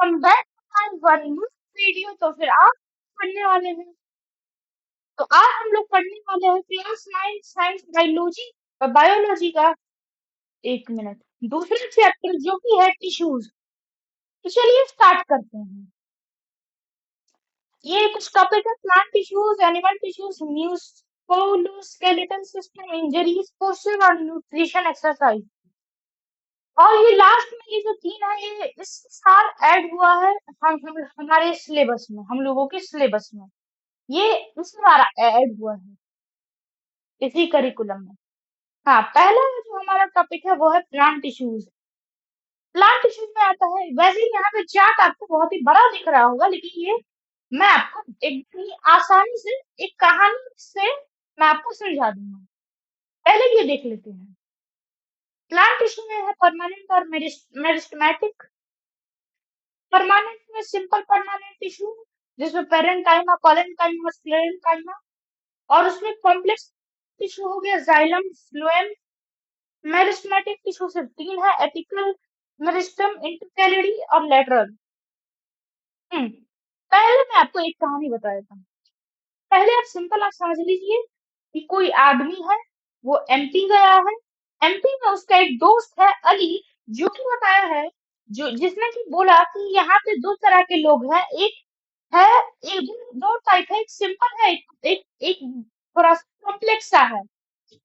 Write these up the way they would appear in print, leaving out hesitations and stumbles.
Welcome back to my one video. तो फिर आप पढ़ने वाले हैं। तो आज हम लोग पढ़ने वाले हैं क्लास 9 साइंस बायोलॉजी बायोलॉजी का एक मिनट दूसरा चैप्टर जो कि है टिश्यूज। तो चलिए स्टार्ट करते हैं। ये कुछ टॉपिक है plant tissues, animal tissues, musculoskeletal system, injuries, posture और न्यूट्रिशन एक्सरसाइज। और ये लास्ट में ये जो तीन है ये इस साल ऐड हुआ है हमारे सिलेबस में, हम लोगों के सिलेबस में ये इस बार ऐड हुआ है इसी करिकुलम में। हाँ, पहला जो हमारा टॉपिक है वो है प्लांट टिश्यूज। प्लांट टिश्यूज में आता है, वैसे ही यहाँ पे चार्ट आपको बहुत ही बड़ा दिख रहा होगा, लेकिन ये मैं आपको एकदम ही आसानी से एक कहानी से मैं आपको समझा दूंगा। पहले ये देख लेते हैं। प्लांट टिश्यू में है परमानेंट और मेरिस्टेमेटिक। परमानेंट में सिंपल परमानेंट टिश्यू जिसमें पेरेंकाइमा, कोलेनकाइमा, स्क्लेरेंकाइमा, और उसमें कॉम्प्लेक्स टिश्यू हो गया जाइलम, फ्लोएम। मेरिस्टेमेटिक टिश्यू सिर्फ तीन है, एपिकल, मेरिस्टम, इंटरकैलरी और लेटरल। पहले मैं आपको एक कहानी बता देता हूँ। पहले आप सिंपल आप समझ लीजिए कि कोई आदमी है, वो एमपी गया है। एमपी में उसका एक दोस्त है अली, जो कि बताया है, जो जिसने कि बोला कि यहाँ पे दो तरह के लोग हैं। एक है, एक दो टाइप है, एक सिंपल है, एक थोड़ा कॉम्प्लेक्स सा है।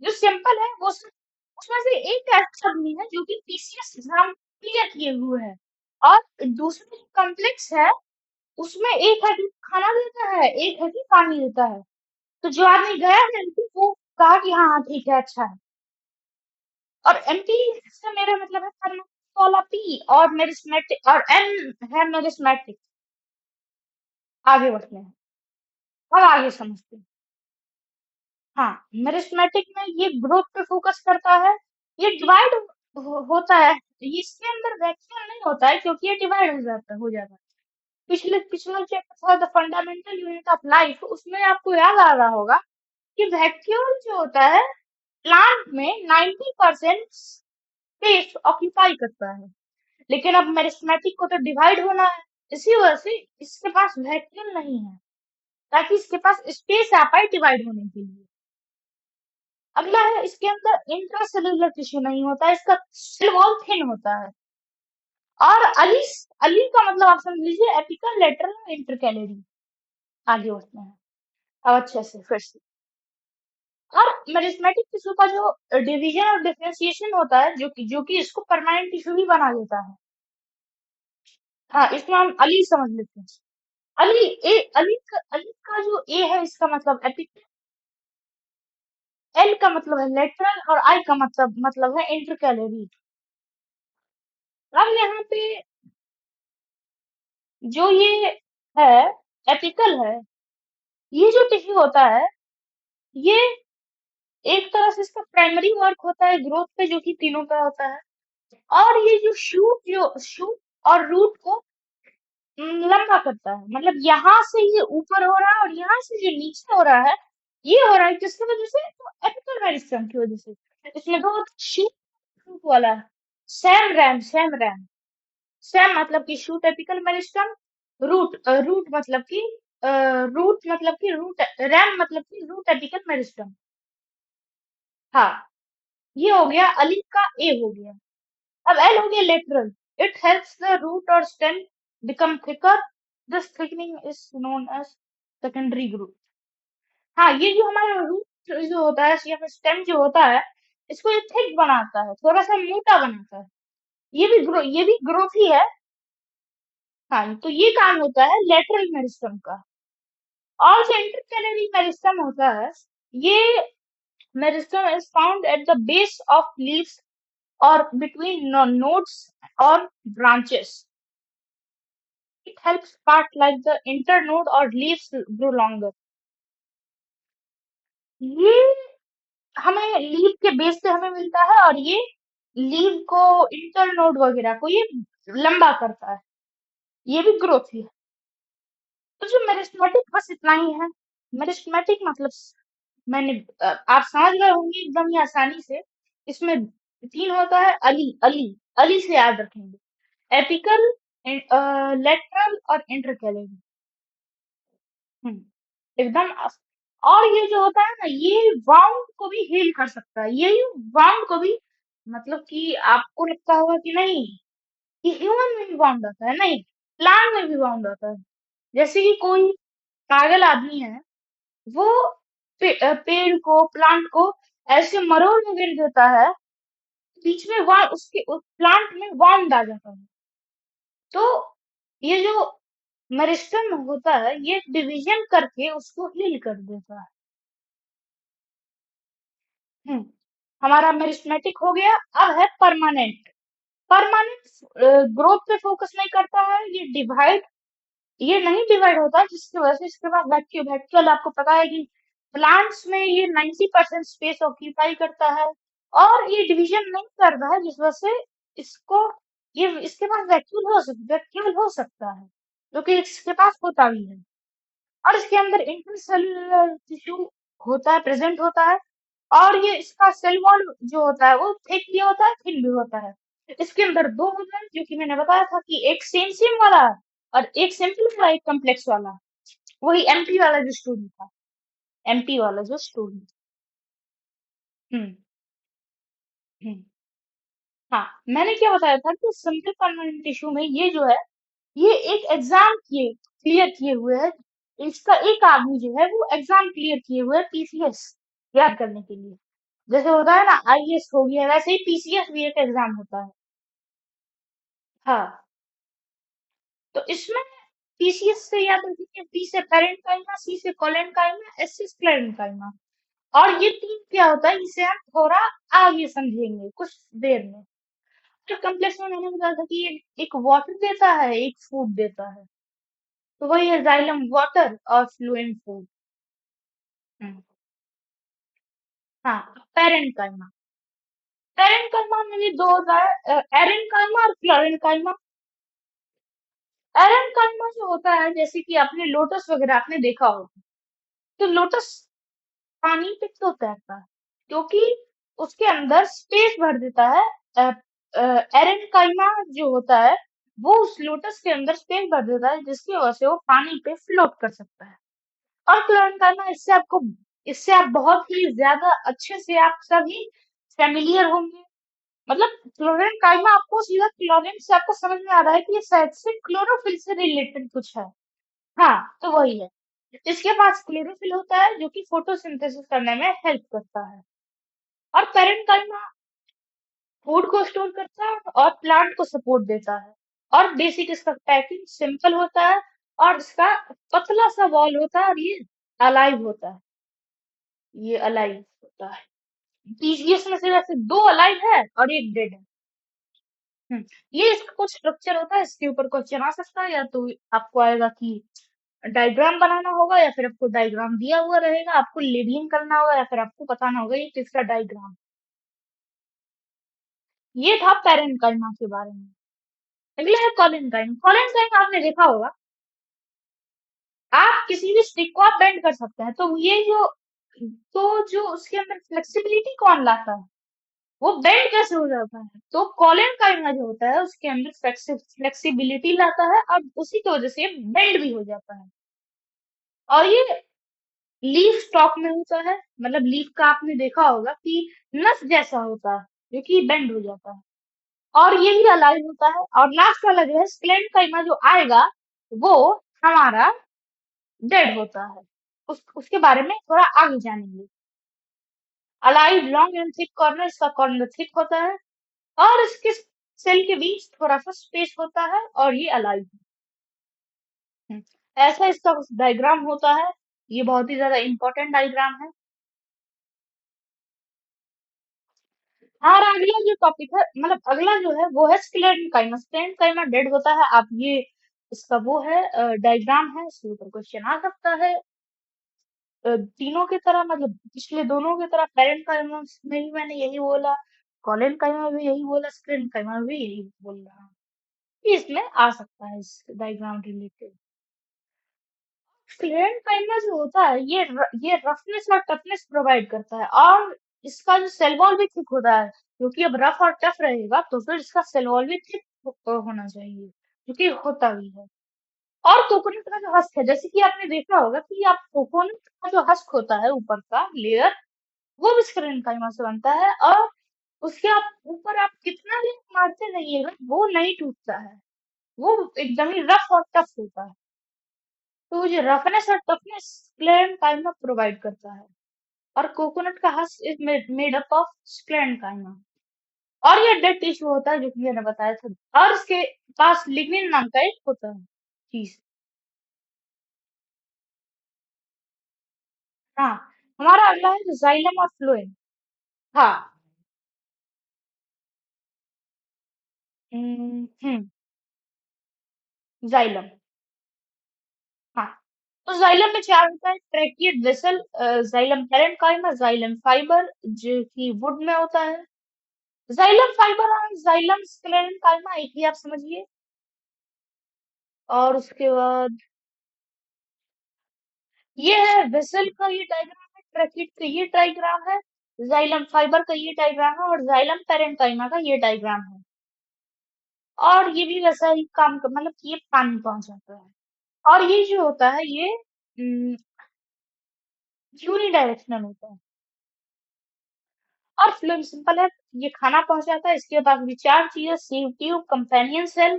जो सिंपल है वो उसमें से एक ऐसा आदमी है जो कि पीसीएस एग्जाम क्लियर किए हुए है, और दूसरा जो कॉम्प्लेक्स है उसमें एक है कि खाना देता है, एक है कि पानी देता है। तो जो आदमी गया है एमपी, वो कहा कि हाँ हाँ ठीक है, अच्छा है। और एमपी से मेरा मतलब है वाला पी, और मेरिस्मेटिक, और एम है मेरिस्मेटिक। आगे बढ़ते हैं, अब आगे समझते हैं। हाँ, मेरिस्मेटिक में ये ग्रोथ पे फोकस करता है। ये डिवाइड होता है, इसके अंदर वैक्यूम नहीं होता है क्योंकि ये डिवाइड हो जाता है। पिछले पिछला चैप्टर था the fundamental unit of life, उसमें आपको याद आ रहा होगा कि वैक्यूल जो होता है प्लांट में 90% स्पेस ऑक्यूपाई करता है। लेकिन अब मेरिस्मेटिक को तो डिवाइड होना है, इसी वजह से इसके पास वैक्यूल नहीं है, ताकि इसके पास स्पेस आ पाए डिवाइड होने के लिए। अगला है, इसके अंदर इंट्रासेल्युलर टिश्यू नहीं होता है, इसका सेल वॉल थिन होता है। और अली अली का मतलब आप समझ लीजिए एपिकल, लेटरल और इंटरकैलरी। आगे बढ़ते हैं अब अच्छे से फिर से। और मेरिस्मेटिक टिश्यू का जो डिवीजन और डिफरेंशिएशन होता है, जो कि इसको परमानेंट टिश्यू भी बना देता है। हाँ, इसको हम अली समझ लेते हैं। अली का जो ए है, इसका मतलब एपिकल, एल का मतलब है लेटरल, और आई का मतलब है इंटरकैलरी। अब यहाँ पे जो ये है एपिकल है, ये जो टिश्यू होता है, ये एक तरह से इसका प्राइमरी वर्क होता है ग्रोथ पे, जो कि तीनों का होता है। और ये जो शूट और रूट को लंबा करता है, मतलब यहाँ से ये ऊपर हो रहा है और यहाँ से जो नीचे हो रहा है, ये हो रहा है किसकी वजह से? तो एपिकल मेरिस्टम की वजह से। इसमें दो शूट वाला है, सेम रैम। सेम मतलब कि shoot apical meristem, root RAM मतलब कि रूट एपिकल मेरिस्टम। हाँ, ये हो गया अली का ए हो गया। अब एल हो गया lateral. It helps the root और stem become thicker. This thickening is known as secondary growth. हाँ, ये जो हमारा रूट जो होता है या फिर स्टेम जो होता है, इसको ये थिक बनाता है, थोड़ा सा मोटा बनाता है। ये भी ग्रोथ ही है। हाँ, तो ये काम होता है लेटरल मेरिस्टम का। और जो इंटरकैलरी मेरिस्टम होता है, ये meristem is found at the base of leaves or between nodes or branches. It helps part like the internode or leaves grow longer. ये हमें लीव के बेस से हमें मिलता है, और ये लीव को, इंटरनोड वगैरह को ये लंबा करता है। ये भी ग्रोथ ही है। तो जो मेरिस्टेमेटिक बस इतना ही है। मेरिस्टेमेटिक मतलब मैंने आप समझ गए होंगे एकदम ही आसानी से। इसमें तीन होता है, अली अली अली से याद रखेंगे। एपिकल, लेटरल और इंटरकैलरी। एकदम और ये जो होता है ना, ये वाउंड को भी हील कर सकता है, ये वाउंड को भी, मतलब कि आपको लगता होगा कि नहीं कि ह्यूमन में भी वाउंड आता है, नहीं, प्लांट में भी वाउंड आता है। जैसे कि कोई पागल आदमी है, वो पेड़ को, प्लांट को ऐसे मरोड़ में गिर देता है, बीच में वहां उसके उस प्लांट में वाउंड आ जाता है। तो ये जो मेरिस्टेम होता है, ये डिवीजन करके उसको हील कर देता है। हम्म हमारा मेरिस्टेमेटिक हो गया। अब है परमानेंट। परमानेंट ग्रोथ पे फोकस नहीं करता है, ये नहीं डिवाइड होता, जिसकी वजह से इसके पास वैक्यूल वैक्यूल आपको पता है कि प्लांट्स में ये 90% स्पेस ऑक्यूपाई करता है, और ये डिवीजन नहीं करता है, जिस वजह से इसको ये इसके पास वैक्यूल हो सकता है, जो कि इसके पास होता भी है। और इसके अंदर इंटरसेलुलर टिश्यू होता है, प्रेजेंट होता है, और ये इसका सेल वॉल जो होता है वो थिक भी होता है, थिन भी होता है। इसके अंदर दो होता है, जो कि मैंने बताया था कि एक सेम सेम वाला और एक सिंपल वाला, एक कम्प्लेक्स वाला। वही एमपी वाला जो स्टोरी था, एमपी वाला जो स्टोरी। हम्म हम्म हाँ, मैंने क्या बताया था कि सिंपल परमानेंट टिश्यू में ये जो है, ये एक एग्जाम किए क्लियर किए हुए है। इसका एक आदमी जो है वो एग्जाम क्लियर किए हुए है, पीसीएस याद करने के लिए। जैसे होता है ना आईएएस हो गया, वैसे ही पीसीएस भी एक एग्जाम होता है। हाँ, तो इसमें पीसीएस से याद रखिए, पी से पेरेंकाइमा, सी से कोलेनकाइमा, एस से स्क्लेरेंकाइमा। और ये तीन क्या होता है, इसे हम थोड़ा आगे समझेंगे कुछ देर में। तो कम्प्लेक्स में मैंने बताया था कि ये एक वाटर देता है, एक फूड देता है। तो वही है जाइलम वाटर और फ्लूएम फूड। हम्म, हाँ, पेरेंकाइमा। पेरेंकाइमा में भी दो होता है, एरेनकाइमा और फ्लोरेनकाइमा। एरेनकाइमा जो होता है, जैसे कि आपने लोटस वगैरह आपने देखा होगा, तो लोटस पानी पे क्यों तैरता है? क्योंकि उसके अंदर स्पेस भर देता है। एरेनकाइमा जो होता है, वो उस लोटस के अंदर स्पेस भर देता है, जिसकी वजह से वो पानी पे फ्लोट कर सकता है। और क्लोरेनकाइमा, इससे आप बहुत ही ज्यादा अच्छे से आप सभी फेमिलियर होंगे। मतलब क्लोरेनकाइमा, आपको सीधा क्लोरीन से आपको समझ में आ रहा है कि ये शायद से क्लोरोफिल से रिलेटेड कुछ है। हाँ, तो वही है। इसके पास क्लोरोफिल होता है, जो कि फोटोसिंथेसिस करने में हेल्प करता है। और पेरेंकाइमा फूड को स्टोर करता है और प्लांट को सपोर्ट देता है। और बेसिक इसका पैकिंग सिंपल होता है, और इसका पतला सा वॉल होता है, और ये अलाइव होता है। ये अलाइव होता है। पीसीएस में से वैसे दो अलाइव है और एक डेड है। ये इसका कुछ स्ट्रक्चर होता है, इसके ऊपर क्वेश्चन आ सकता है, या तो आपको आएगा कि डायग्राम बनाना होगा, या फिर आपको डायग्राम दिया हुआ रहेगा, आपको लेबलिंग करना होगा, या फिर आपको बताना होगा ये किसका डायग्राम। ये था पेरेंकाइमा के बारे में। अगला है कॉलेनकाइम। कॉलेनकाइम आपने देखा होगा, आप किसी भी स्टिक को आप बेंड कर सकते हैं, तो ये जो जो उसके अंदर फ्लेक्सिबिलिटी कौन लाता है, वो बेंड कैसे हो जाता है? तो कॉलेनकाइमा जो होता है, उसके अंदर फ्लेक्सिबिलिटी लाता है, और उसी की वजह से बेंड भी हो जाता है। और ये लीफ स्टॉक में होता है, मतलब लीफ का आपने देखा होगा कि नस जैसा होता है, जो कि बेंड हो जाता है। और ये भी अलाइव होता है। और लास्ट वाला जो है स्क्लेंड काइमा जो आएगा, वो हमारा डेड होता है। उसके बारे में थोड़ा आगे जानेंगे। Alive long and thick corner, इसका कॉर्नर थिक होता है, और इसके सेल के बीच थोड़ा सा स्पेस होता है, और ये अलाइव है। ऐसा इसका डायग्राम होता है। ये बहुत ही ज्यादा इंपॉर्टेंट डायग्राम है। और अगला जो टॉपिक है, मतलब अगला जो है वो है स्क्लेरेंकाइमा। स्क्लेरेंकाइमा डेड होता है। आप ये इसका वो है डायग्राम है, इसके ऊपर क्वेश्चन आ सकता है। तीनों की तरह, मतलब पिछले दोनों की तरह पेरेंटकाइमा में भी मैंने यही बोला, कॉलेनकाइमा में भी यही बोला, स्क्लेरेंकाइमा में भी यही बोल रहा हूँ कि इसमें आ सकता है इस डायग्राम रिलेटेड। स्क्लेरेंकाइमा जो होता है, ये रफनेस और टफनेस प्रोवाइड करता है, और इसका जो सेल वॉल भी थिक होता है, क्योंकि अब रफ और टफ रहेगा तो फिर इसका सेल वॉल भी थिक होना चाहिए। जो कि होता भी है। और कोकोनट का जो हस्क है, जैसे कि आपने देखा होगा कि आप कोकोनट का जो हस्क होता है ऊपर का लेयर, वो भी स्क्रीन काइमा से बनता है। और उसके आप ऊपर आप कितना भी मारते रहिएगा वो नहीं टूटता है, वो एकदम ही रफ और टफ होता है। तो वो जो रफनेस और टफनेस स्क्लेरन काइमा प्रोवाइड करता है। और कोकोनट का husk is made up of sclerenchyma. और ये डेड टिश्यू होता है जो कि मैंने बताया था। और इसके पास लिग्निन नाम का एक होता है चीज। हाँ, हमारा अगला है जाइलम और फ्लोएम। हाँ। जाइलम। हाँ, तो जाइलम में क्या होता है? Tracheid vessel, xylem parenchyma, xylem fibre जो कि वुड में होता है। जाइलम फाइबर और जाइलम स्क्लेरेन्काइमा एक ही, आप समझिए। और उसके बाद ये है वेसल का ये डायग्राम है, ट्रैकिएट का ये डायग्राम है, जाइलम फाइबर का ये डायग्राम है, और जाइलम पैरेन्काइमा का ये डायग्राम है। और ये भी वैसा ही काम कर, मतलब कि ये पानी पहुंचाता है। और ये जो होता है ये यूनिडायरेक्शनल होता है। और फ्लोएम सिंपल है, ये खाना पहुंचाता है। इसके बाद भी चार चीजें: sieve tube, companion cell,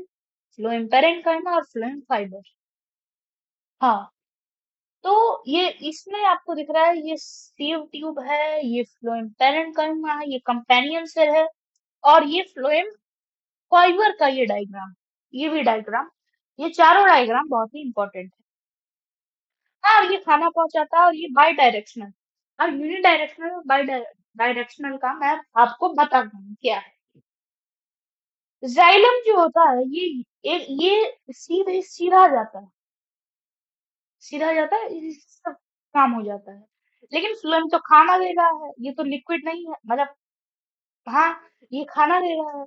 phloem parenchyma और फ्लोएम फाइबर। हाँ, तो ये इसमें आपको दिख रहा है, ये सीव ट्यूब है, ये फ्लोएम पैरेन्काइमा है, ये कंपेनियन सेल है, और ये फ्लोएम फाइबर का ये डायग्राम, ये भी डायग्राम, ये चारों डायग्राम बहुत ही इंपॉर्टेंट है। हाँ, ये खाना पहुंचाता है और ये बाई डायरेक्शनल। और यूनिडायरेक्शनल और बाई डायरेक्शनल का मैं आपको बता दूं क्या है। जाइलम जो होता है ये सीधे सीधा जाता है, सीधा जाता है, इससे सब काम हो जाता है। लेकिन फ्लोएम तो खाना दे रहा है, ये तो लिक्विड नहीं है, मतलब हाँ, ये खाना दे रहा है।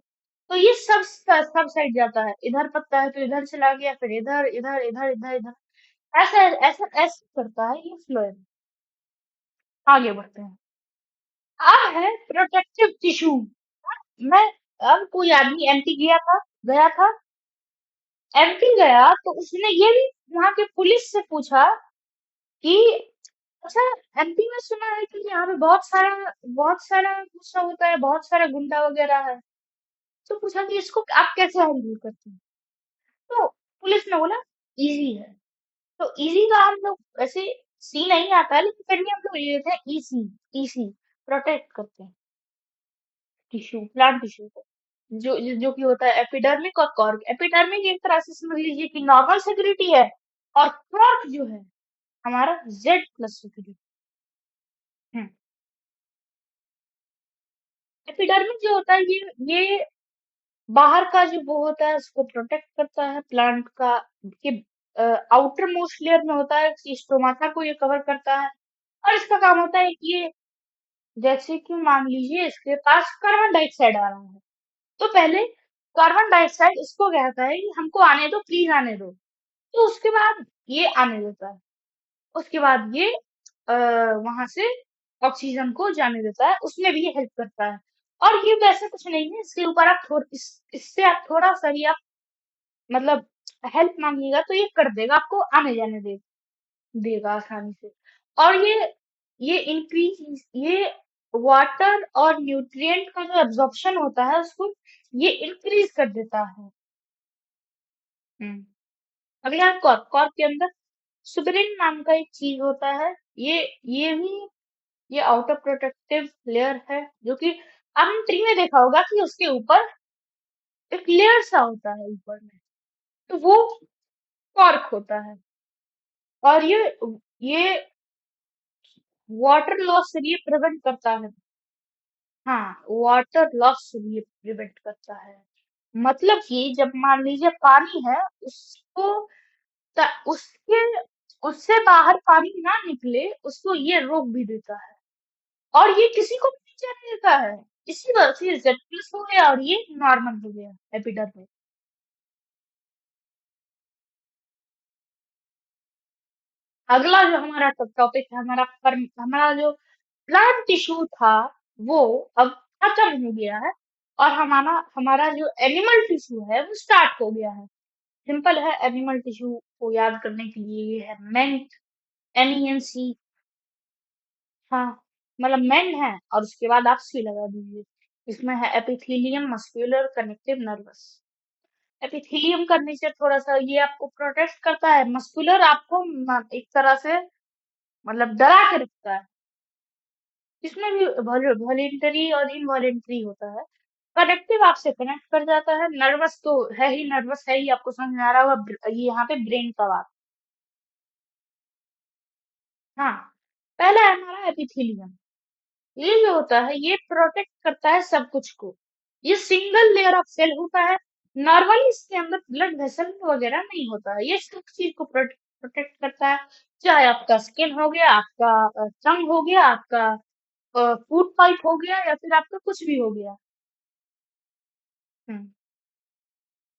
तो ये सब साइड जाता है, इधर पत्ता है तो इधर चला गया, फिर इधर इधर इधर इधर इधर, ऐसा ऐसा ऐसा करता है ये फ्लोएम। आगे बढ़ते हैं। अब है प्रोटेक्टिव टिश्यू। मैं अब कोई आदमी एमपी गया था एमपी गया, तो उसने ये भी वहां के पुलिस से पूछा कि अच्छा, एमपी में सुना है कि यहाँ पे बहुत सारा गुस्सा होता है, बहुत सारा गुंडा वगैरह है। तो पूछा कि इसको आप कैसे हैंडल करते हैं? तो पुलिस ने बोला इजी है। तो इजी का हम लोग ऐसे सी नहीं आता है, लेकिन फिर भी हम लोग ये लेते हैं ईसी। ईसी प्रोटेक्ट करते हैं टिश्यू, प्लांट टिश्यू को, जो कि होता है एपिडर्मिक और कॉर्क। एपिडर्मिक एक तरह से समझ लीजिए कि नॉर्मल सिक्योरिटी है, और कॉर्क जो है हमारा जेड प्लस सिक्योरिटी। हम्म एपिडर्मिक जो होता है ये बाहर का जो वो होता है उसको प्रोटेक्ट करता है प्लांट का, के आउटर मोस्ट लेयर में होता है, स्टोमाटा को ये कवर करता है। और इसका काम होता है कि ये, जैसे कि मान लीजिए इसके पास कार्बन डाइऑक्साइड आ रहा है, तो पहले कार्बन डाइऑक्साइड इसको कहता है कि हमको आने दो, प्लीज आने दो। तो उसके बाद ये आने देता है, उसके बाद ये वहां से ऑक्सीजन को जाने देता है, उसमें भी ये हेल्प करता है। और ये वैसे कुछ नहीं है, इसके ऊपर आप इससे आप थोड़ा सा भी आप मतलब हेल्प मांगिएगा तो ये कर देगा, आपको आने जाने देगा आसानी से। और ये इंक्रीज, ये वाटर और न्यूट्रिएंट का जो एब्जॉर्प्शन होता है उसको ये इंक्रीज कर देता है। हम्म अगला कॉर्क। कॉर्क के अंदर सुबेरिन नाम का एक चीज होता है। ये भी ये आउटर प्रोटेक्टिव लेयर है, जो कि आपने ट्री में देखा होगा कि उसके ऊपर एक लेयर सा होता है ऊपर में, तो वो कॉर्क होता है। और ये वाटर लॉस से ये प्रिवेंट करता है। हाँ, वाटर लॉस से ये प्रिवेंट करता है। मतलब कि जब मान लीजिए पानी है, उसको उसके उससे बाहर पानी ना निकले, उसको ये रोक भी देता है। और ये किसी को भी नहीं जाने देता है। इसी वजह से ये जेड प्लस हो गया और ये नॉर्मल हो गया एपिडर्मिस। अगला जो हमारा टॉपिक है, हमारा जो प्लांट टिश्यू था वो अब खत्म हो गया है, और हमारा हमारा जो एनिमल टिश्यू है वो स्टार्ट हो गया है। सिंपल है, एनिमल टिश्यू को याद करने के लिए ये है मेंट, MENC। हाँ, मतलब मेन है और उसके बाद आप सी लगा दीजिए। इसमें है epithelium muscular connective nervous. Epithelium करने से थोड़ा सा ये आपको प्रोटेक्ट करता है, मस्कुलर आपको एक तरह से मतलब डरा के रखता है। इसमें भी वॉलेंटरी और इनवॉलेंटरी होता है। कनेक्टिव आपसे कनेक्ट कर जाता है, नर्वस तो है ही, नर्वस है ही, आपको समझ में आ रहा होगा। ये यहाँ पे ब्रेन का बात। हाँ, पहला है हमारा एपिथेलियम। ये जो होता है ये प्रोटेक्ट करता है सब कुछ को। ये सिंगल लेयर ऑफ सेल होता है। नॉर्मली इसके अंदर ब्लड वेसल वगैरह नहीं होता है, ये सब चीज को प्रोटेक्ट करता है। चाहे आपका स्किन हो गया, आपका टंग हो गया, आपका फूड पाइप हो गया, या फिर आपका कुछ भी हो गया। हम्म,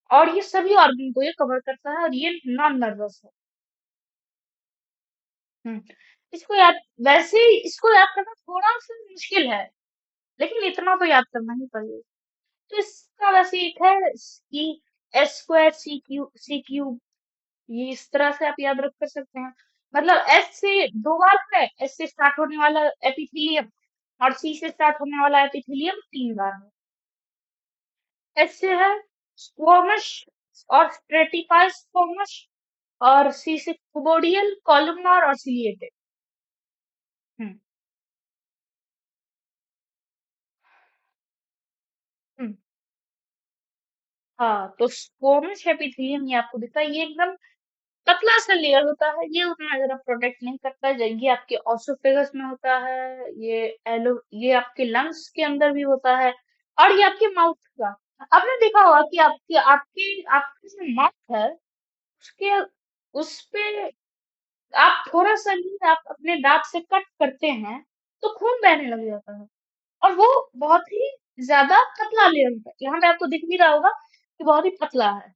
और ये सभी ऑर्गन को ये कवर करता है और ये नॉन नर्वस है। हम्म, इसको याद, वैसे इसको याद करना थोड़ा सा मुश्किल है, लेकिन इतना तो याद करना ही पड़ेगा। तो इसका वैसे एक है कि S² C³ ये इस तरह से आप याद रख कर सकते हैं। मतलब S से दो बार है, S से स्टार्ट होने वाला एपिथेलियम और C से स्टार्ट होने वाला एपिथेलियम तीन बार है। S से है स्क्वोमस और स्ट्रेटिफाइड स्क्वोमस, और C से कुबोडियल, कॉलमनार और सिलिएटेड। हम्म हम्म हाँ, तो स्क्वोमस एपिथेलियम ये आपको दिखता है, ये एकदम पतला सा लेयर होता है, ये उतना ज्यादा प्रोटेक्ट नहीं करता है। ये आपके ऑसोफेगस में होता है, ये आपके लंग्स के अंदर भी होता है, और ये आपके माउथ का। आपने देखा होगा कि आपके आपके आपकी जो माउथ है उसके उस पे आप थोड़ा सा भी आप अपने दांत से कट करते हैं तो खून बहने लग जाता है। और वो बहुत ही ज्यादा पतला लेयर होता है, यहाँ पे आपको दिख भी रहा होगा कि बहुत ही पतला है।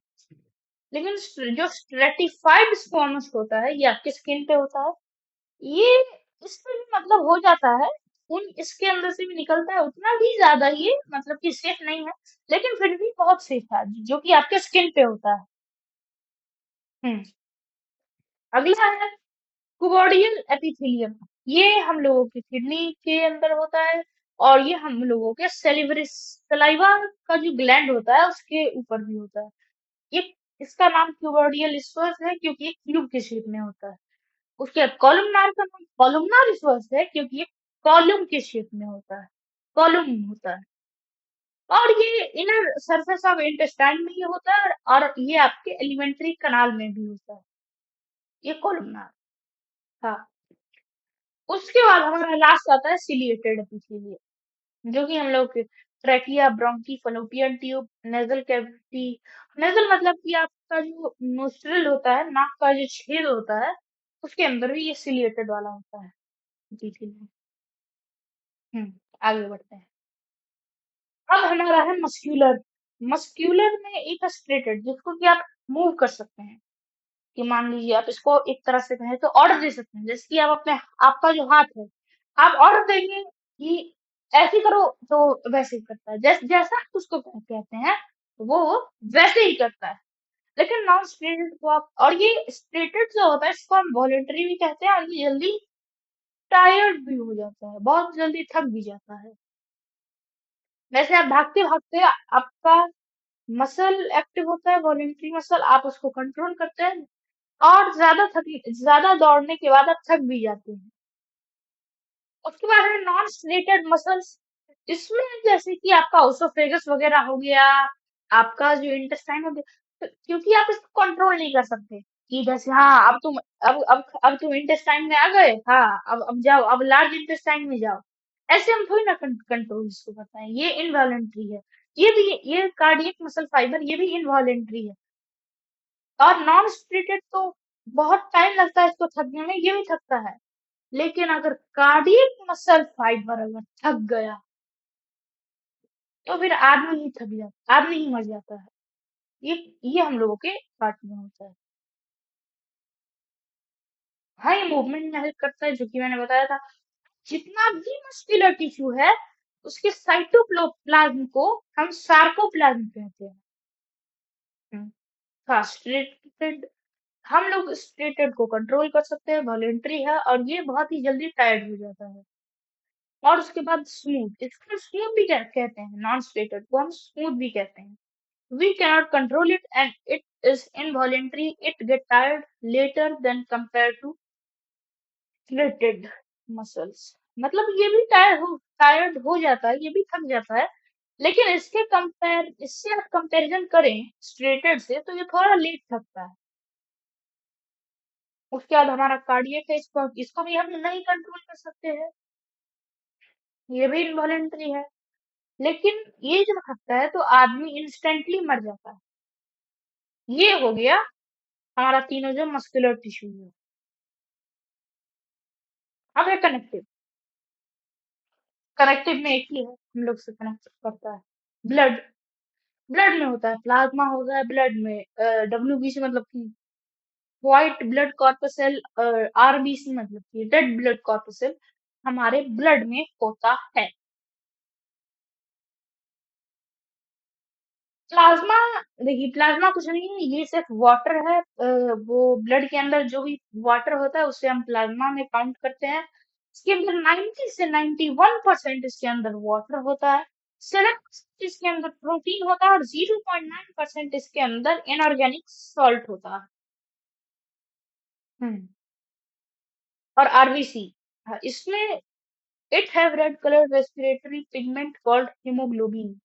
लेकिन जो स्ट्रेटिफाइड स्क्वामस होता है ये आपके स्किन पे होता है। ये इससे भी मतलब हो जाता है, खून इसके अंदर से भी निकलता है, उतना भी ज्यादा ये मतलब कि सेफ नहीं है, लेकिन फिर भी बहुत सेफ है, जो कि आपके स्किन पे होता है। हम्म अगला है कुबोडियल एपिथेलियम। ये हम लोगों की किडनी के अंदर होता है, और ये हम लोगों के सेलिवरी सलाइवा का जो ग्लैंड होता है उसके ऊपर भी होता है। ये इसका नाम क्यूबोडियल स्वर्स है क्योंकि ये क्यूब के शेप में होता है। उसके बाद कॉलमनार का नाम कॉलमनार स्वर्स है क्योंकि ये कॉलम के शेप में होता है, कॉलम होता है। और ये इनर सरफेस ऑफ इंटेस्टाइन में ये होता है, और ये आपके एलिमेंट्री कनाल में भी होता है, ये कॉलमनार। हाँ, उसके बाद हमारा लास्ट आता है सिलिएटेड एपिथेलियम, जो कि हम लोग के trachea, bronchi, Fallopian tube, nasal cavity. Nasal मतलब कि आपका जो नोस्ट्रिल होता है, नाक का जो छेद होता है, उसके अंदर भी ये सिलिएटेड वाला होता है। जी जी। हम्म आगे बढ़ते हैं। अब हमारा है मस्क्यूलर। मस्क्यूलर में एक स्ट्रेटेड जिसको कि आप मूव कर सकते हैं, कि मान लीजिए आप इसको एक तरह से कहें तो ऑर्डर दे सकते हैं, जैसे कि आप अपने आपका जो हाथ है आप ऑर्डर देंगे कि ऐसे करो तो वैसे ही करता है, जैसा आप उसको कहते हैं वो वैसे ही करता है। लेकिन नॉन स्टेटेड को आप, और ये स्टेटेड जो होता है इसको हम वॉलेंटरी भी कहते हैं, और ये जल्दी टायर्ड भी हो जाता है, बहुत जल्दी थक भी जाता है। वैसे आप भागते भागते आपका मसल एक्टिव होता है, वॉलेंटरी मसल, आप उसको कंट्रोल करते हैं, और ज्यादा दौड़ने के बाद आप थक भी जाते हैं। उसके बाद है नॉन स्लेटेड मसल्स। इसमें जैसे कि आपका ओसोफेगस वगैरह हो गया, आपका जो इंटेस्टाइन हो गया, क्योंकि आप इसको कंट्रोल नहीं कर सकते कि जैसे हाँ अब तुम अब तुम इंटेस्टाइन में आ गए, हाँ अब जाओ, अब लार्ज इंटेस्टाइन में जाओ। ऐसे हम थोड़ी ना कंट्रोल इसको करते हैं, ये इनवॉलेंट्री है। ये कार्डियक मसल फाइबर ये भी इनवॉलेंट्री है। और नॉन स्प्लिटेड तो बहुत टाइम लगता है इसको थकने में, ये भी थकता है। लेकिन अगर कार्डियक मसल फाइबर अगर थक गया तो फिर आदमी ही थक जाता, आदमी ही मर जाता है। ये ये हम लोगों के पार्ट में होता है। हाँ, ये मूवमेंट में हेल्प करता है, जो कि मैंने बताया था। जितना भी मस्कुलर टिश्यू है उसके साइटोप्लाज्म को हम सार्कोप्लाज्म कहते हैं। हम्म, हाँ, स्ट्रेटेड, हम लोग स्ट्रेटेड को कंट्रोल कर सकते हैं, वॉलेंट्री है और ये बहुत ही जल्दी टायर्ड हो जाता है। और उसके बाद स्मूथ, इसको स्मूथ भी कहते हैं, नॉन स्ट्रेटेड को हम स्मूथ भी कहते हैं। We cannot control it and it is involuntary. It get tired later than compared to slated muscles. मतलब ये भी टायर्ड हो जाता है, ये भी थक जाता है, लेकिन इससे आप कंपैरिजन करें स्ट्रेटेड से तो ये थोड़ा लेट थकता है। उसके बाद हमारा कार्डियक है, इसको भी हम नहीं कंट्रोल कर सकते हैं, ये भी इनवॉलेंट्री है। लेकिन ये जब थकता है तो आदमी इंस्टेंटली मर जाता है। ये हो गया हमारा तीनों जो मस्कुलर टिश्यू है। अब है कनेक्टिव। कनेक्टिव में एक ही है, हम लोग से कनेक्ट करता है, ब्लड। ब्लड में होता है प्लाज्मा, होता है ब्लड में डब्ल्यूबीसी मतलब कि व्हाइट ब्लड कॉर्पसेल, आरबीसी मतलब कि रेड ब्लड कॉर्पसेल हमारे ब्लड में होता है। प्लाज्मा, देखिए प्लाज्मा कुछ नहीं है, ये सिर्फ वाटर है, वो ब्लड के अंदर जो भी वाटर होता है उसे हम प्लाज्मा में काउंट करते हैं। इसके अंदर 90 से 91% इसके अंदर वाटर होता है। 7% इसके अंदर प्रोटीन होता है और 0.9% इसके अंदर इनऑर्गेनिक सॉल्ट होता है। हम्म। और आरबीसी, इसमें it have read colour respiratory pigment called haemoglobin.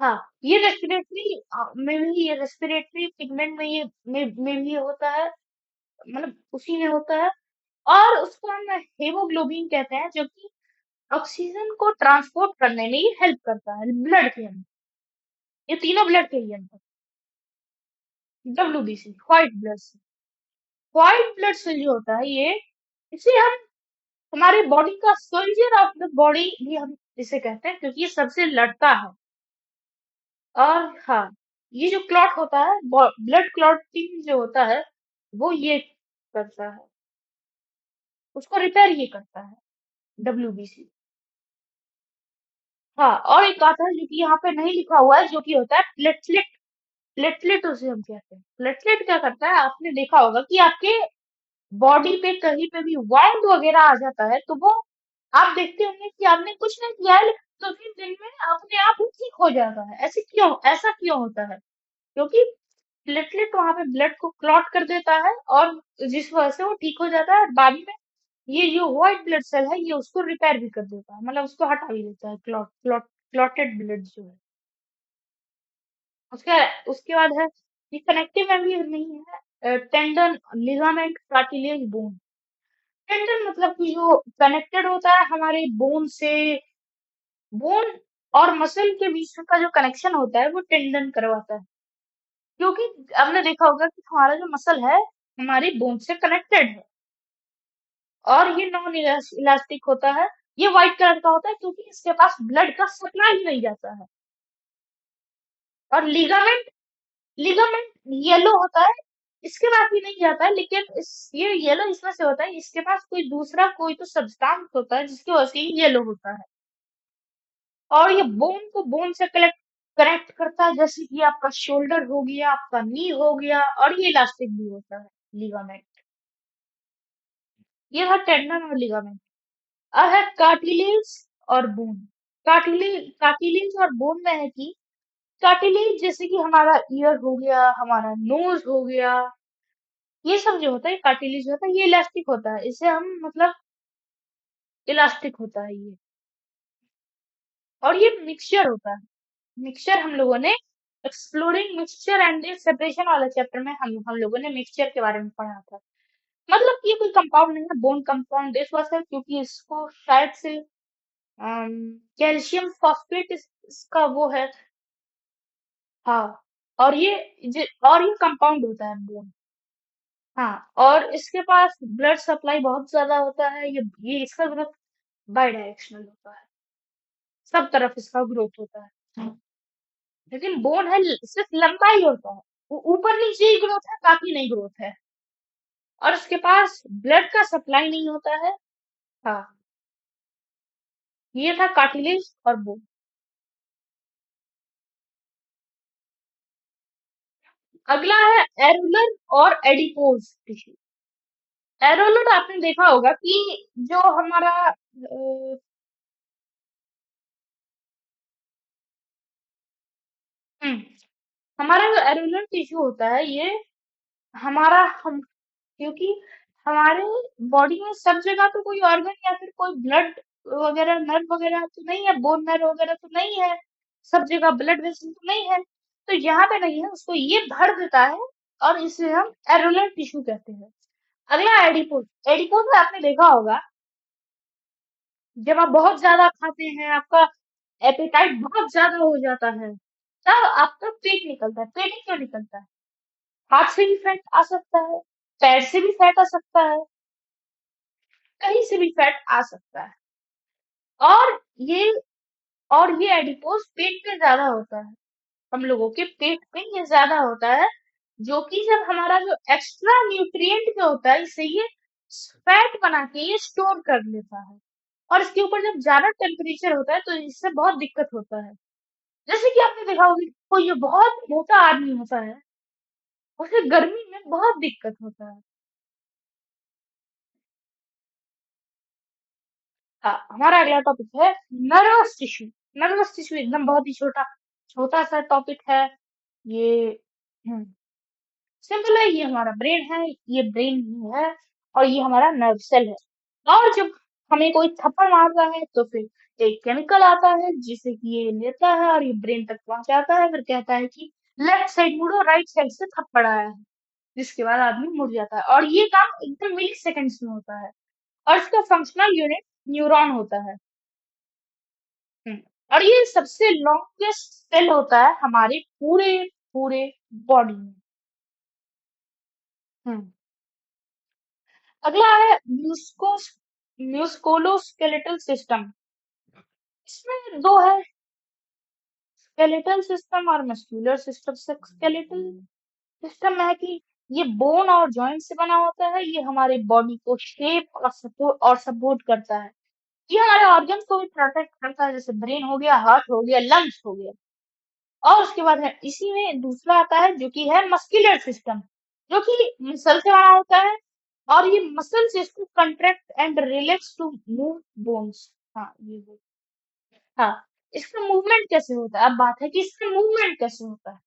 हाँ, ये रेस्पिरेटरी में भी, ये रेस्पिरेटरी पिगमेंट में ये में भी होता है, मतलब उसी में होता है। और उसको हम हेमोग्लोबिन कहते हैं, जो कि ऑक्सीजन को ट्रांसपोर्ट करने में ये हेल्प करता है ब्लड के अंदर। ये तीनों ब्लड के ही अंदर। WBC, white blood cell. White blood cell जो होता है ये, इसे हम हमारे बॉडी का सोल्जर ऑफ द बॉडी भी हम इसे कहते हैं, क्योंकि ये सबसे लड़ता है। और हाँ, ये जो क्लॉट होता है, ब्लड क्लॉटिंग जो होता है, वो ये करता है, उसको रिपेयर ये करता है, डब्ल्यूबीसी। हाँ, और एक आता है जो कि यहाँ पे नहीं लिखा हुआ है, जो कि होता है प्लेटलेट। प्लेटलेट उसे हम कहते हैं। प्लेटलेट क्या करता है, आपने देखा होगा कि आपके बॉडी पे कहीं पे भी वाउंड वगैरह आ जाता है, तो वो आप देखते होंगे कि आपने कुछ नहीं किया है, लेकिन 2-3 दिन में अपने आप ही ठीक हो जाता है। ऐसा क्यों होता है? क्योंकि प्लेटलेट वहां पे ब्लड को क्लॉट कर देता है, और जिस वजह से वो ठीक हो जाता है, और बाद में ये जो व्हाइट ब्लड सेल है ये उसको रिपेयर भी कर देता है, मतलब उसको हटा भी देता है, क्लॉटेड ब्लड जो है। उसके उसके बाद है, ये कनेक्टिव में भी नहीं है, tendon, ligament, cartilage, bone. Tendon मतलब कि जो कनेक्टेड होता है हमारे बोन से, बोन और मसल के बीच में का जो कनेक्शन होता है वो टेंडन करवाता है। क्योंकि आपने देखा होगा कि हमारा जो मसल है हमारी बोन से कनेक्टेड है, और ये नॉन इलास्टिक होता है। ये व्हाइट कलर का होता है क्योंकि इसके पास ब्लड का सप्लाई नहीं जाता है। और लिगामेंट येलो होता है, इसके पास भी नहीं जाता है, लेकिन ये येलो इसमें से होता है, इसके पास कोई तो सब्सटेंस होता है जिसकी वजह से ये येलो होता है। और ये बोन को बोन से कनेक्ट करता है, जैसे कि आपका शोल्डर हो गया, आपका नी हो गया, और ये इलास्टिक भी होता है लिगामेंट। ये था टेंडन और लिगामेंट। अब है कार्टिलेज और बोन। कार्टिलेज और बोन में है कि कार्टिलेज जैसे कि हमारा ईयर हो गया, हमारा नोज हो गया, ये सब जो होता है कार्टिलेज होता है, ये इलास्टिक होता है, इसे हम मतलब इलास्टिक होता है ये। और ये मिक्सचर होता है। मिक्सचर हम लोगों ने एक्सप्लोरिंग मिक्सचर एंड सेपरेशन वाले चैप्टर में हम लोगों ने मिक्सचर के बारे में पढ़ा था। मतलब ये कोई कंपाउंड नहीं है, बोन कंपाउंड इस वजह से क्योंकि इसको शायद से कैल्शियम फॉस्फेट इसका वो है। हाँ, और और ये कंपाउंड होता है बोन। हाँ, और इसके पास ब्लड सप्लाई बहुत ज्यादा होता है, ये इसका ग्रोथ बाई डायरेक्शनल होता है, सब तरफ इसका ग्रोथ होता है। लेकिन बोन है सिर्फ लंबा ही होता है, ऊपर नीचे ही ग्रोथ है, काफी नहीं ग्रोथ है। और इसके पास ब्लड का सप्लाई नहीं होता है। हाँ, ये था कार्टिलेज और बोन। अगला है एरुलर और एडिपोज टिश्यू। एरुलर आपने देखा होगा कि जो हमारा हम्म, हमारा जो एरुलर टिश्यू होता है ये हमारा हम क्योंकि हमारे बॉडी में सब जगह तो कोई ऑर्गन या फिर कोई ब्लड वगैरह नर्व वगैरह तो नहीं है, बोन नर्व वगैरह तो नहीं है, सब जगह ब्लड वेसल तो नहीं है, तो यहाँ पे नहीं है, उसको ये भर देता है और इसे हम एरुलर टिश्यू कहते हैं। अगला एडिपोज। एडिपोज में आपने देखा होगा जब आप बहुत ज्यादा खाते हैं, आपका एपेटाइट बहुत ज्यादा हो जाता है, तब आपका पेट निकलता है। पेट क्यों निकलता है? हाथ से भी फैट आ सकता है, पैर से भी फैट आ सकता है, कहीं से भी फैट आ सकता है। और ये और ये एडिपोज पेट में ज्यादा होता है, हम लोगों के पेट में ये ज्यादा होता है, जो कि जब हमारा जो एक्स्ट्रा न्यूट्रिएंट जो होता है इसे ये फैट बना के ये स्टोर कर लेता है। और इसके ऊपर जब ज्यादा टेम्परेचर होता है तो इससे बहुत दिक्कत होता है। जैसे कि आपने देखा होगा कोई जो बहुत मोटा आदमी होता है उसे गर्मी में बहुत दिक्कत होता है। हाँ, हमारा अगला टॉपिक है नर्वस टिश्यू। नर्वस टिश्यू एकदम बहुत ही छोटा छोटा सा टॉपिक है ये। सिंपल है, ये हमारा ब्रेन है, ये ब्रेन ही है, और ये हमारा नर्व सेल है। और जब हमें कोई थप्पड़ मारता है तो फिर एक केमिकल आता है जिसे कि ये लेता है और ये ब्रेन तक पहुंचाता है, फिर कहता है कि लेफ्ट साइड मुड़ो, राइट साइड से थप्पड़ आया है, जिसके बाद आदमी मुड़ जाता है। और ये काम एकदम मिली सेकेंड्स में होता है। और इसका फंक्शनल यूनिट न्यूरॉन होता है। हम्म, और ये सबसे लॉन्गेस्ट सेल होता है हमारे पूरे पूरे बॉडी में। हम्म अगला है म्यूस्कोलोस्केलेटल सिस्टम। इसमें दो है, स्केलेटल सिस्टम और मस्कुलर सिस्टम। स्केलेटल सिस्टम में है कि ये बोन और जॉइंट से बना होता है, ये हमारे बॉडी को शेप और सपोर्ट करता है। ये हमारे ऑर्गन्स को भी प्रोटेक्ट करता है, जैसे ब्रेन हो गया, हार्ट हो गया, लंग्स हो गया। और उसके बाद है इसी में दूसरा आता है जो कि है मस्कुलर सिस्टम, जो कि मसल से बना होता है, और ये मसल्स इसको contract and relax to move bones. हाँ ये है। हाँ, इसका मूवमेंट कैसे होता है? अब बात है कि इसका मूवमेंट कैसे होता है।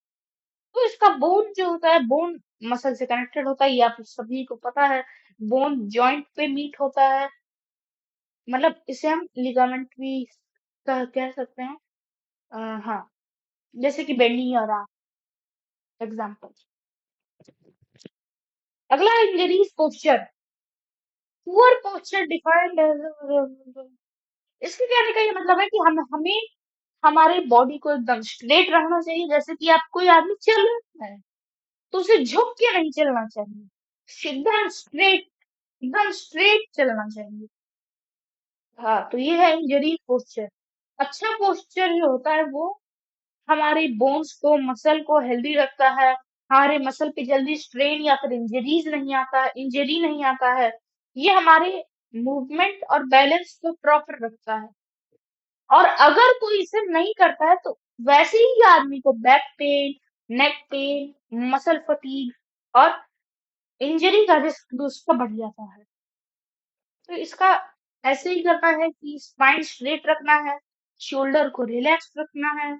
तो इसका बोन जो होता है, बोन मसल से कनेक्टेड होता है, ये आप सभी को पता है। बोन जॉइंट पे मीट होता है, मतलब इसे हम लिगामेंट भी कह सकते हैं। हाँ, जैसे कि बेंडिंग और एग्जाम्पल। अगला injuries posture. Poor posture defined as, इसके कहने का ये मतलब है कि हम हमें हमारे बॉडी को एकदम स्ट्रेट रखना चाहिए। जैसे कि आप कोई आदमी चल रहा है तो उसे झुक के नहीं चलना चाहिए, सीधा स्ट्रेट, एकदम स्ट्रेट चलना चाहिए। हाँ, तो ये है इंजरी पोस्चर। अच्छा पोस्चर जो होता है वो हमारे बोन्स को, मसल को हेल्दी रखता है, हमारे मसल पे जल्दी स्ट्रेन या फिर इंजरी नहीं आता है। ये हमारे मूवमेंट और बैलेंस को प्रॉपर रखता है। और अगर कोई इसे नहीं करता है तो वैसे ही आदमी को back pain, neck pain, muscle fatigue और इंजरी का रिस्क भी उसका बढ़ जाता है। तो इसका ऐसे ही करना है कि स्पाइन स्ट्रेट रखना है, शोल्डर को रिलैक्स रखना है,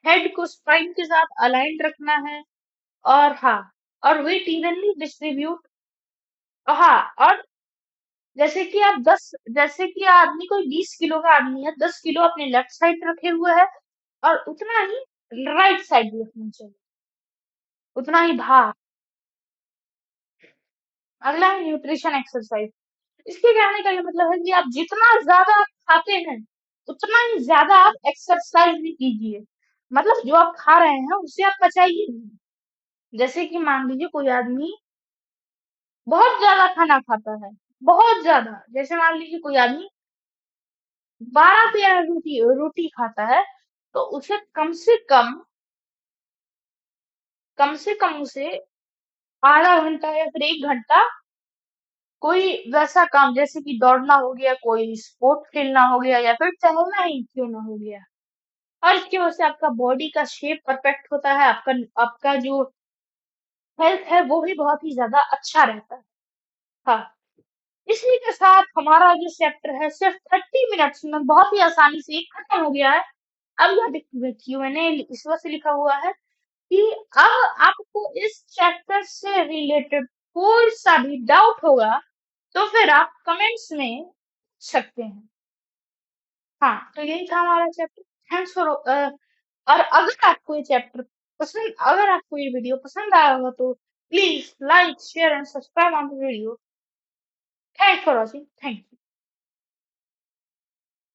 हेड को स्पाइन के साथ अलाइंड रखना है, और हाँ, और वेट इवनली डिस्ट्रीब्यूट। हाँ, और जैसे कि आदमी कोई 20 किलो का आदमी है, 10 किलो अपने लेफ्ट साइड रखे हुए है और उतना ही राइट साइड भी रखना चाहिए, उतना ही भार। अगला है न्यूट्रिशन एक्सरसाइज। इसके कहने का ये मतलब है कि आप जितना ज्यादा आप खाते हैं उतना ही ज्यादा आप एक्सरसाइज भी कीजिए। मतलब जो आप खा रहे हैं उसे आप पचाइए नहीं। जैसे कि मान लीजिए कोई आदमी बहुत ज्यादा खाना खाता है, बहुत ज्यादा, जैसे मान लीजिए कोई आदमी 12 13 रोटी रोटी खाता है, तो उसे कम से कम उसे आधा घंटा या फिर 1 घंटा कोई वैसा काम, जैसे कि दौड़ना हो गया, कोई स्पोर्ट खेलना हो गया, या फिर टहलना ही क्यों ना हो गया। और इसकी वजह से आपका बॉडी का शेप परफेक्ट होता है, आपका आपका जो हेल्थ है वो भी बहुत ही ज़्यादा अच्छा रहता है। हाँ, इसी के साथ हमारा जो चैप्टर है सिर्फ 30 मिनट्स में बहुत ही आसानी से खत्म हो गया है। अब यह क्यूएनए इस वजह से लिखा हुआ है कि अब आपको इस चैप्टर से रिलेटेड कोई सा भी डाउट होगा तो फिर आप कमेंट्स में पूछ सकते हैं। हाँ, तो यही था हमारा चैप्टर। थैंक्स फॉर और अगर आपको ये वीडियो पसंद आया होगा तो please like share and subscribe on the video. Thanks for watching. Thank you.